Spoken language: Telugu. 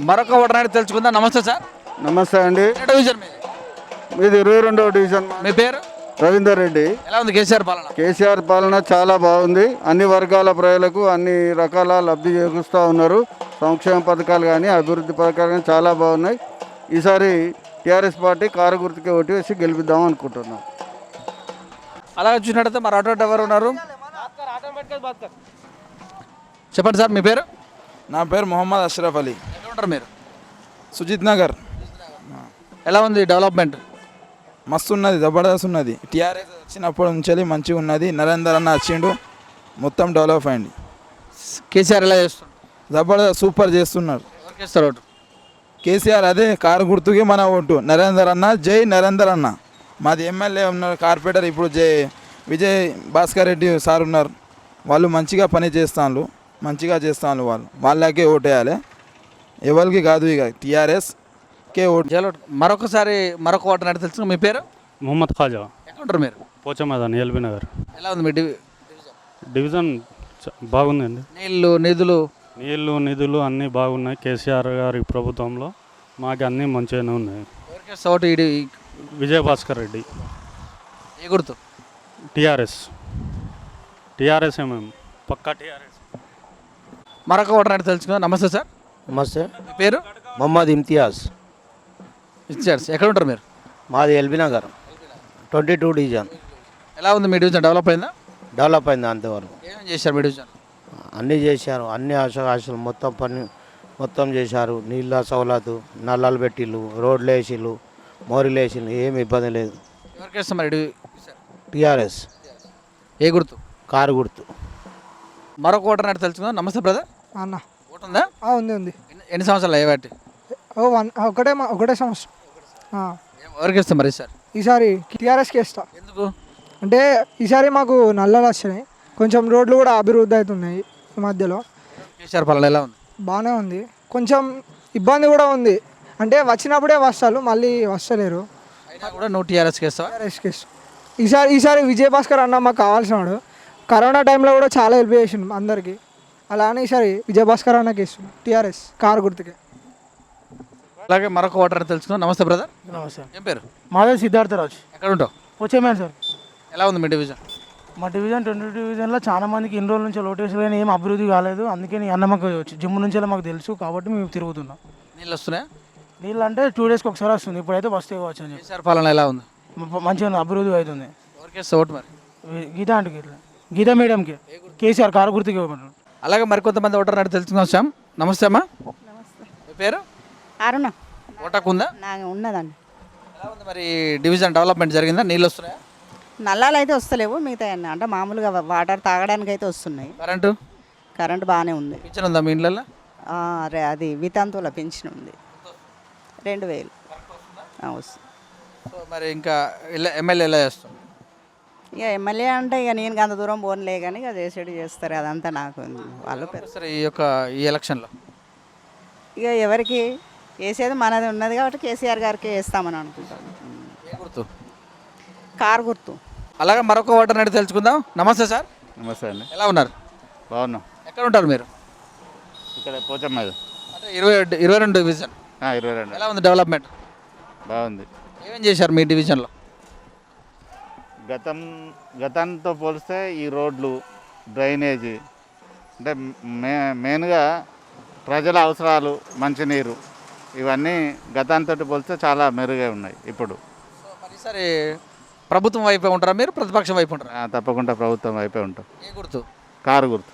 మరొక ఓటర్ తెలుసుకుందాం. నమస్తే సార్. నమస్తే అండి. డివిజన్ మీది 22వ డివిజన్. మీ పేరు? రవీందర్ రెడ్డి. ఎలా ఉంది కేసీఆర్ పాలన? కేసీఆర్ పాలన చాలా బాగుంది. అన్ని వర్గాల ప్రజలకు అన్ని రకాల లబ్ధి చేకూరుస్తూ ఉన్నారు. సంక్షేమ పథకాలు కానీ అభివృద్ధి పథకాలు కానీ చాలా బాగున్నాయి. ఈసారి టీఆర్ఎస్ పార్టీ కారు గుర్తుకే ఓటు వేసి గెలిపిద్దాం అనుకుంటున్నాం. అలాగే చూసినట్టయితే మరి ఆటో ఎవరు ఉన్నారు? చెప్పండి సార్, మీ పేరు? నా పేరు మొహమ్మద్ అష్రఫ్ అలీ. ఎక్కడ ఉంటారు మీరు? సుజిత్ నగర్. ఎలా ఉంది డెవలప్మెంట్? మస్తు ఉన్నది, జబర్దస్త్ ఉన్నది. టీఆర్ఎస్ వచ్చినప్పటి నుంచి మంచిగా ఉన్నది. నరేందర్ అన్న వచ్చిండు, మొత్తం డెవలప్ అయింది. కేసీఆర్ ఎలా చేస్తున్నారు? జబర్దస్త్ సూపర్ చేస్తున్నారు. ఎవరికి ఇస్తారు ఓటు? కేసీఆర్ అదే కారు గుర్తుకి మన ఓటు. నరేందర్ అన్న, జై నరేందర్ అన్న. మాది ఎమ్మెల్యే ఉన్నారు, కార్పొరేటర్ ఇప్పుడు విజయ్ భాస్కర్ రెడ్డి సార్ ఉన్నారు. వాళ్ళు మంచిగా పని చేస్తాను, మంచిగా చేస్తాను. వాళ్ళకే ఓటేయాలి, ఎవరికి కాదు. ఇక టీఆర్ఎస్కే ఓటు. మరొకసారి మరొక ఓటర్ అంటే తెలుసు. మీ పేరు? మొహమ్మద్ ఖాజా. ఎక్కడ ఉంటారు మీరు? పోచమ్మదాన్, ఎల్బీ నగర్. ఎలా ఉంది మీ డివిజన్? బాగుందండి. నీళ్లు నిధులు అన్నీ బాగున్నాయి. కేసీఆర్ గారి ప్రభుత్వంలో మాకు అన్నీ మంచిగానే ఉన్నాయి. ఓటు విజయ భాస్కర్ రెడ్డి. ఏ గుర్తు? టీఆర్ఎస్ మేము పక్కా టీఆర్ఎస్. మరొక ఓటర్ అంటే తెలుసుకుందాం. నమస్తే సార్. నమస్తే. మీ పేరు? మొహమ్మద్ ఇమ్తియాజ్. ఎక్కడ ఉంటారు మీరు? మాది ఎల్బీ నగర్, 22 డివిజన్. ఎలా ఉంది మీ డివిజన్? డెవలప్ అయిందా? డెవలప్ అయింది అంతవరకు. ఏమేమి చేశారు మీ డివిజన్? అన్నీ చేశారు, అన్ని ఆశలు మొత్తం పని మొత్తం చేశారు. నీళ్ళ సౌలతు, నల్లాలు పెట్టిళ్ళు, రోడ్లు వేసిళ్ళు, మోరీలు వేసిళ్ళు, ఏమి ఇబ్బంది లేదు. ఎవరికి వేస్తాం మరి? టీఆర్ఎస్. ఏ గుర్తు? కారు గుర్తు. మరొక ఓటర్ అంటే తెలుసుకుందాం. నమస్తే బ్రదర్. అన్న ఓటు ఉందా? ఉంది. ఎన్ని సంవత్సరాలు ఏ వాటి? ఒకటే సంవత్సరం. ఎవరికి ఇస్తాం మరి సార్? ఈసారి టీఆర్ఎస్కి ఇస్తా. ఎందుకు అంటే ఈసారి మాకు నల్లలు వచ్చినాయి, కొంచెం రోడ్లు కూడా అభివృద్ధి అవుతున్నాయి. ఈ మధ్యలో కేసీఆర్ పాలన ఎలా ఉంది? బాగానే ఉంది. కొంచెం ఇబ్బంది కూడా ఉంది, అంటే వచ్చినప్పుడే వస్తారు, మళ్ళీ వస్తలేరు. అయినా కూడా నువ్వు టీఆర్ఎస్కి ఇస్తావా? టీఆర్ఎస్కి ఇస్తాం. ఈసారి విజయ్ భాస్కర్ అన్న మాకు కావాల్సినాడు. కరోనా టైంలో కూడా చాలా హెల్ప్ చేసిండు అందరికీ. అలానే ఈసారి విజయ్ భాస్కర్ అన్నకి ఇస్తున్నాం, టీఆర్ఎస్ కారు గుర్తుకే. అలాగే మరొక ఓటర్ తెలుసుకుందాం. నమస్తే బ్రదర్. నమస్తే. ఏం పేరు? మాదే సిద్ధార్థరాజ్. ఎక్కడ ఉంటావు? వచ్చేమేను సార్. ఎలా ఉంది మీ డివిజన్? మా డివిజన్ 20 డివిజన్లో చాలా మందికి ఇన్ని రోజుల నుంచి లోటేషన్ కానీ ఏం అభివృద్ధి కాలేదు. అందుకని అన్న మాకు జిమ్ నుంచి మాకు తెలుసు కాబట్టి మేము తిరుగుతున్నాం. నీళ్ళు వస్తున్నాయా? నీళ్ళు అంటే 2 డేస్కి ఒకసారి వస్తుంది, ఇప్పుడైతే వస్తే కావచ్చు అని చెప్పి. కేసీఆర్ పాలన ఎలా ఉంది? మంచిగా అభివృద్ధి అవుతుంది. ఎవరికి ఇస్తావు ఓటు మరి? గీతా అంటే గీతా మేడంకి కేసీఆర్ కారు గుర్తుకి ఇవ్వమంటారు. అలాగే మరికొంతమంది ఓటర్ అంటే తెలుసుకుందాం. శ్యామ్, నమస్తే అమ్మా. మీ పేరు? అరుణ. ఓటకు ఉందా? నాకు ఉన్నదండి. ఎలా ఉంది మరి డివిజన్? డెవలప్మెంట్ జరిగిందా? నీళ్ళు వస్తున్నాయా? నల్లాలు అయితే వస్తలేవు, మిగతా అంటే మామూలుగా వాటర్ తాగడానికి అయితే వస్తున్నాయి. కరెంటు బాగానే ఉంది. పింఛన్ ఉందా మీ ఇళ్ళల్లో? అది వితంతువుల పెన్షన్ ఉంది, 2000 వస్తుంది. సో మరి ఇంకా ఎమ్మెల్యే ఎలా చేస్తాం? ఇక ఎమ్మెల్యే అంటే ఇక నేను అంత దూరం పోన్లే కానీ ఇక చేసేది చేస్తారు, అదంతా నాకు వాళ్ళు సరే. ఈ ఎలక్షన్లో ఇక ఎవరికి వేసేది మనది ఉన్నది కాబట్టి కేసీఆర్ గారికి వేస్తామని అనుకుంటాను. గుర్తు? కారు గుర్తు. అలాగే మరొక ఓటర్ అంటే తెలుసుకుందాం. నమస్తే సార్. నమస్తే అండి. ఎలా ఉన్నారు? బాగున్నాం. ఎక్కడ ఉంటారు మీరు? ఇక్కడ పోచమ్మ. అంటే 22 డివిజన్. 22. ఎలా ఉంది డెవలప్మెంట్? బాగుంది. ఏమేం చేశారు మీ డివిజన్లో? గతంతో పోలిస్తే ఈ రోడ్లు, డ్రైనేజీ, అంటే మెయిన్గా ప్రజల అవసరాలు, మంచినీరు, ఇవన్నీ గతంతో పోలిస్తే చాలా మెరుగై ఉన్నాయి ఇప్పుడు. మరి ఈసారి ప్రభుత్వం వైపే ఉంటారా మీరు, ప్రతిపక్షం వైపు ఉంటారా? తప్పకుండా ప్రభుత్వం వైపే ఉంటాం. ఏ గుర్తు? కారు గుర్తు.